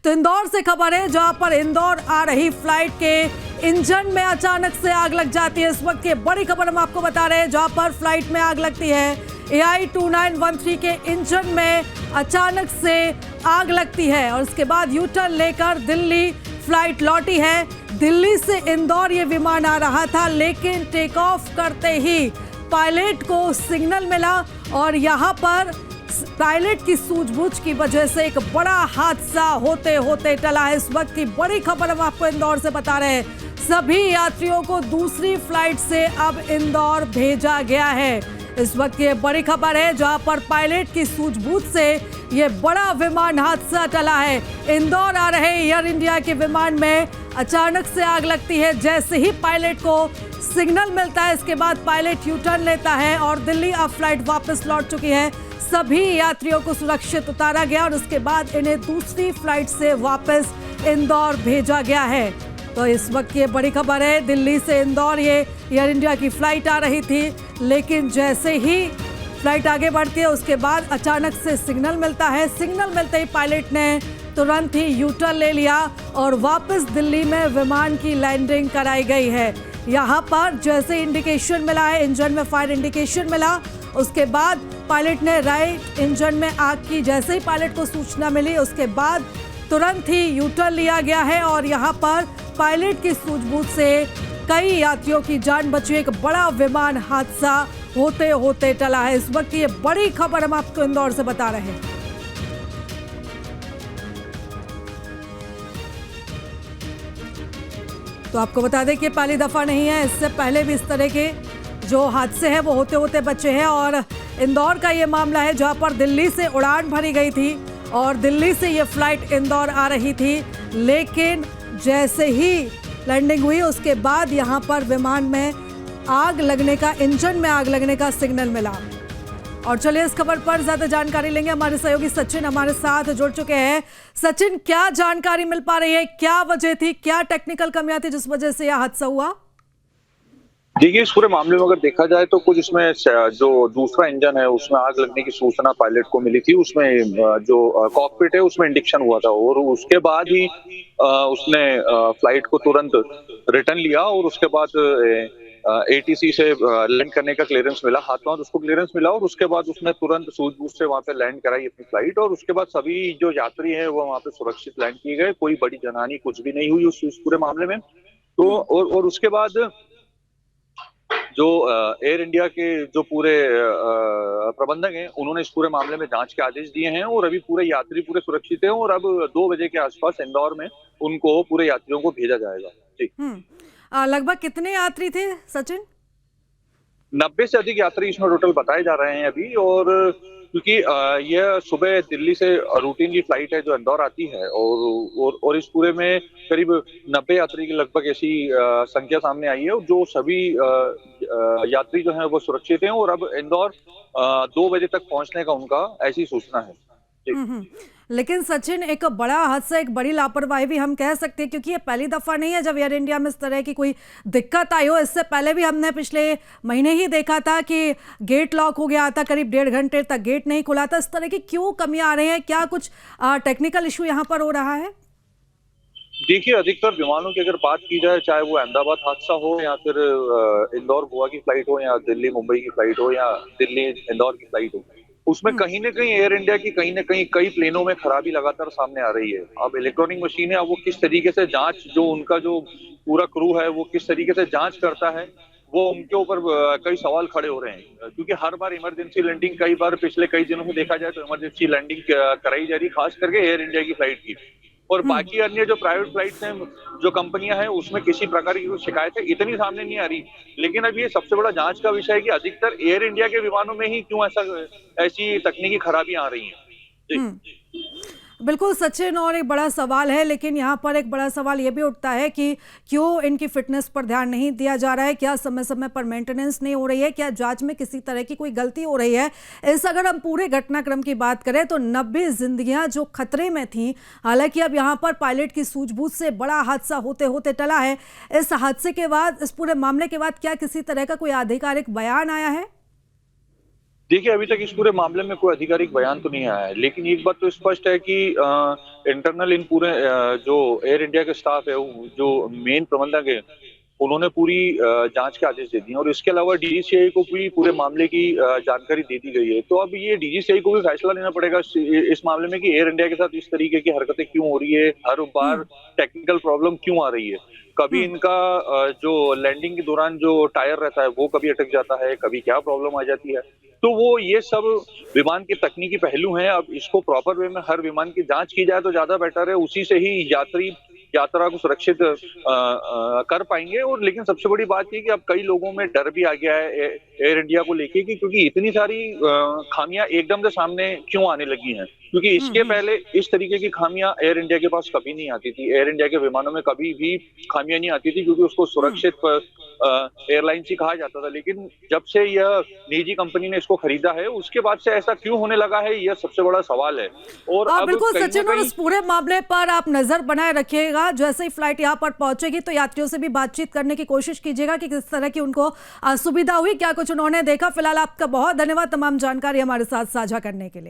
तो इंदौर से खबर है, जहां पर इंदौर आ रही फ्लाइट के इंजन में अचानक से आग लग जाती है। इस वक्त की बड़ी खबर हम आपको बता रहे हैं, जहां पर फ्लाइट में आग लगती है। AI2913 के इंजन में अचानक से आग लगती है और उसके बाद यू टर्न लेकर दिल्ली फ्लाइट लौटी है। दिल्ली से इंदौर ये विमान आ रहा था, लेकिन टेक ऑफ करते ही पायलट को सिग्नल मिला और यहाँ पर पायलट की सूझबूझ की वजह से एक बड़ा हादसा होते होते टला है। इस वक्त की बड़ी खबर हम आपको इंदौर से बता रहे हैं। सभी यात्रियों को दूसरी फ्लाइट से अब इंदौर भेजा गया है। इस वक्त ये बड़ी खबर है, जहां पर पायलट की सूझबूझ से ये बड़ा विमान हादसा टला है। इंदौर आ रहे एयर इंडिया के विमान में अचानक से आग लगती है। जैसे ही पायलट को सिग्नल मिलता है, इसके बाद पायलट यू टर्न लेता है और दिल्ली अब फ्लाइट वापस लौट चुकी है। सभी यात्रियों को सुरक्षित उतारा गया और उसके बाद इन्हें दूसरी फ्लाइट से वापस इंदौर भेजा गया है। तो इस वक्त ये बड़ी खबर है, दिल्ली से इंदौर ये एयर इंडिया की फ्लाइट आ रही थी, लेकिन जैसे ही फ्लाइट आगे बढ़ती है उसके बाद अचानक से सिग्नल मिलता है। सिग्नल मिलते ही पायलट ने तुरंत ही यू टर्न ले लिया और वापस दिल्ली में विमान की लैंडिंग कराई गई है। यहाँ पर जैसे इंडिकेशन मिला है, इंजन में फायर इंडिकेशन मिला, उसके बाद पायलट ने राइट इंजन में आग की। जैसे ही पायलट को सूचना मिली, उसके बाद तुरंत ही यू टर्न लिया गया है और यहाँ पर पायलट की सूझबूझ से कई यात्रियों की जान बची। एक बड़ा विमान हादसा होते होते टला है। इस वक्त ये बड़ी खबर हम आपको इंदौर से बता रहे हैं। तो आपको बता दें कि पहली दफा नहीं है, इससे पहले भी इस तरह के जो हादसे हैं वो होते होते बचे हैं। और इंदौर का ये मामला है, जहां पर दिल्ली से उड़ान भरी गई थी और दिल्ली से ये फ्लाइट इंदौर आ रही थी, लेकिन जैसे ही लैंडिंग हुई उसके बाद यहाँ पर विमान में आग लगने का, इंजन में आग लगने का सिग्नल मिला। और चलिए इस खबर पर ज्यादा जानकारी लेंगे, हमारे सहयोगी सचिन हमारे साथ जुड़ चुके हैं। सचिन, क्या जानकारी मिल पा रही है, क्या वजह थी, क्या टेक्निकल कमियां थी जिस वजह से यह हादसा हुआ? देखिए, इस पूरे मामले में अगर देखा जाए तो कुछ इसमें जो दूसरा इंजन है उसमें आग लगने की सूचना पायलट को मिली थी। उसमें जो कॉकपिट है उसमें इंडिक्शन हुआ था और उसके बाद ही उसने फ्लाइट को तुरंत रिटर्न लिया और उसके बाद ATC से लैंड करने का क्लियरेंस मिला, हाथों हाथ उसको क्लियरेंस मिला और उसके बाद उसने तुरंत सूझबूझ से वहां पे लैंड कराई अपनी फ्लाइट और उसके बाद सभी जो यात्री हैं वो वहां पे सुरक्षित लैंड किए गए। कोई बड़ी जनहानि कुछ भी नहीं हुई उस पूरे मामले में। तो और उसके बाद जो एयर इंडिया के जो पूरे प्रबंधक हैं उन्होंने इस पूरे मामले में जांच के आदेश दिए हैं और अभी पूरे यात्री पूरे सुरक्षित हैं और अब 2 बजे के आसपास इंदौर में उनको पूरे यात्रियों को भेजा जाएगा। जी। लगभग कितने यात्री थे सचिन? 90 से अधिक यात्री इसमें टोटल बताए जा रहे हैं अभी। और क्योंकि यह सुबह दिल्ली से रूटीनली फ्लाइट है जो इंदौर आती है और इस पूरे में करीब 90 यात्री की लगभग ऐसी संख्या सामने आई है जो सभी यात्री जो हैं वो सुरक्षित हैं और अब इंदौर 2 बजे तक पहुंचने का उनका ऐसी सूचना है। लेकिन सचिन, एक बड़ा हादसा, एक बड़ी लापरवाही भी हम कह सकते हैं, क्योंकि ये पहली दफा नहीं है जब एयर इंडिया में इस तरह की कोई दिक्कत आई हो। इससे पहले भी हमने पिछले महीने ही देखा था कि गेट लॉक हो गया था, करीब 1.5 घंटे तक गेट नहीं खुला था। इस तरह की क्यों कमियां आ रही हैं? क्या कुछ टेक्निकल इशू यहाँ पर हो रहा है? देखिए, अधिकतर विमानों की अगर बात की जाए, चाहे वो अहमदाबाद हादसा हो या फिर इंदौर गोवा की फ्लाइट हो या दिल्ली मुंबई की फ्लाइट हो या दिल्ली इंदौर की फ्लाइट हो, उसमें कहीं ना कहीं एयर इंडिया की कहीं ना कहीं कई प्लेनों में खराबी लगातार सामने आ रही है। अब इलेक्ट्रॉनिक मशीन है, अब वो किस तरीके से जांच, जो उनका जो पूरा क्रू है वो किस तरीके से जांच करता है, वो उनके ऊपर कई सवाल खड़े हो रहे हैं। क्योंकि हर बार इमरजेंसी लैंडिंग, कई बार पिछले कई दिनों में देखा जाए तो इमरजेंसी लैंडिंग कराई जा रही, खास करके एयर इंडिया की फ्लाइट की। और बाकी अन्य जो प्राइवेट फ्लाइट्स हैं, जो कंपनियां हैं, उसमें किसी प्रकार की शिकायतें इतनी सामने नहीं आ रही। लेकिन अब ये सबसे बड़ा जांच का विषय है कि अधिकतर एयर इंडिया के विमानों में ही क्यों ऐसी तकनीकी खराबियां आ रही हैं। बिल्कुल सचिन, और एक बड़ा सवाल है, लेकिन यहाँ पर एक बड़ा सवाल ये भी उठता है कि क्यों इनकी फिटनेस पर ध्यान नहीं दिया जा रहा है? क्या समय समय पर मेंटेनेंस नहीं हो रही है? क्या जांच में किसी तरह की कोई गलती हो रही है? इस अगर हम पूरे घटनाक्रम की बात करें तो 90 जिंदगियां जो खतरे में थी। हालांकि अब यहाँ पर पायलट की सूझबूझ से बड़ा हादसा होते होते टला है। इस हादसे के बाद, इस पूरे मामले के बाद क्या किसी तरह का कोई आधिकारिक बयान आया है? देखिए, अभी तक इस पूरे मामले में कोई आधिकारिक बयान तो नहीं आया है, लेकिन एक बात तो स्पष्ट है कि इंटरनल इन पूरे जो एयर इंडिया के स्टाफ है, जो मेन प्रबंधक है, उन्होंने पूरी जाँच के आदेश दे दिए हैं और इसके अलावा डीजीसीए को भी पूरे मामले की जानकारी दे दी गई है। तो अब ये डीजीसीए को भी फैसला लेना पड़ेगा इस मामले में कि एयर इंडिया के साथ इस तरीके की हरकतें क्यों हो रही है, हर बार हम्म। टेक्निकल प्रॉब्लम क्यों आ रही है। कभी हम्म। इनका जो लैंडिंग के दौरान जो टायर रहता है, वो कभी अटक जाता है, कभी क्या प्रॉब्लम आ जाती है। तो वो ये सब विमान के तकनीकी पहलू हैं, अब इसको प्रॉपर वे में हर विमान की जाँच की जाए तो ज़्यादा बेटर है, उसी से ही यात्री यात्रा को सुरक्षित कर पाएँगे। और लेकिन सबसे बड़ी बात ये है कि अब कई लोगों में डर भी आ गया है एयर इंडिया को लेके कि क्योंकि इतनी सारी खामियाँ एकदम से सामने क्यों आने लगी हैं। क्योंकि इसके हम्म। पहले इस तरीके की खामियाँ एयर इंडिया के पास कभी नहीं आती थी। एयर इंडिया के विमानों में कभी भी खामियाँ नहीं आती थी क्योंकि उसको हम्म। सुरक्षित एयरलाइंस ही कहा जाता था। लेकिन जब से यह निजी कंपनी ने इसको खरीदा है, उसके बाद से ऐसा क्यों होने लगा है, यह सबसे बड़ा सवाल है। और अब बिल्कुल कहीं न सचिन, और कहीं इस पूरे मामले पर आप नजर बनाए रखिएगा। जैसे ही फ्लाइट यहाँ पर पहुंचेगी तो यात्रियों से भी बातचीत करने की कोशिश कीजिएगा कि किस तरह की उनको सुविधा हुई, क्या कुछ उन्होंने देखा। फिलहाल आपका बहुत धन्यवाद तमाम जानकारी हमारे साथ साझा करने के लिए।